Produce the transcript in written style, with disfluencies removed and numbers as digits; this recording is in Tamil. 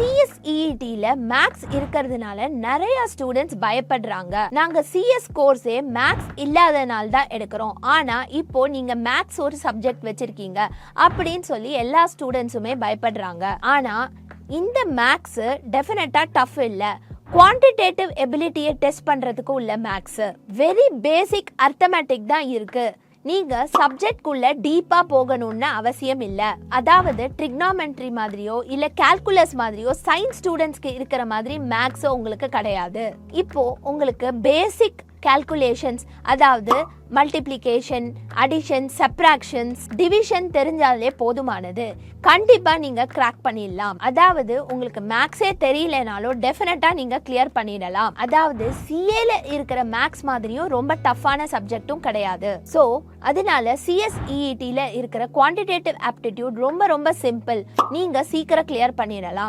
சிஎஸ்இடில மேக்ஸ் இருக்கிறதுனால நிறைய ஸ்டூடெண்ட்ஸ் பயப்படுறாங்க. நாங்க சிஎஸ் கோர்ஸே மேக்ஸ் இல்லாதனால தான் எடுக்கிறோம், ஆனா இப்போ நீங்க மேக்ஸ் ஒரு சப்ஜெக்ட் வச்சிருக்கீங்க அப்படின்னு சொல்லி எல்லா ஸ்டூடெண்ட்ஸுமே பயப்படுறாங்க. ஆனா இந்த மேக்ஸ் டெஃபினட்டா டஃப் இல்ல. குவான்டிடேட்டிவ் எபிலிட்டியை டெஸ்ட் பண்றதுக்கு உள்ள மேக்ஸ் வெரி பேசிக் அர்த்தமேட்டிக் தான் இருக்கு. நீங்க சப்ஜெக்ட்குள்ள டீப்பா போகணும்னு அவசியம் இல்ல. அதாவது ட்ரிக்னாமெட்ரி மாதிரியோ இல்ல கால்குலஸ் மாதிரியோ சயின்ஸ் ஸ்டூடெண்ட்ஸ்க்கு இருக்கிற மாதிரி மேக்ஸ் உங்களுக்கு கிடையாது. இப்போ உங்களுக்கு பேசிக் கால்குலேஷன்ஸ், அதாவது மல்டிப்ளிகேஷன், அடிஷன், சப்ராக்ஷன்ஸ், டிவிஷன் தெரிஞ்சாலே போதுமானது. கண்டிப்பா நீங்க கிராக் பண்ணிடலாம். அதாவது உங்களுக்கு மேக்ஸே தெரியலனாலும் டெஃபினட்டா நீங்க கிளியர் பண்ணிடலாம். அதாவது சிஏல இருக்கிற மேக்ஸ் மாதிரியும் ரொம்ப டஃப்பான சப்ஜெக்டும் கிடையாது. ஸோ அதனால சிஎஸ்இடில இருக்கிற குவான்டிடேட்டிவ் ஆப்டிடியூட் ரொம்ப ரொம்ப சிம்பிள். நீங்க சீக்கிரம் கிளியர் பண்ணிடலாம்.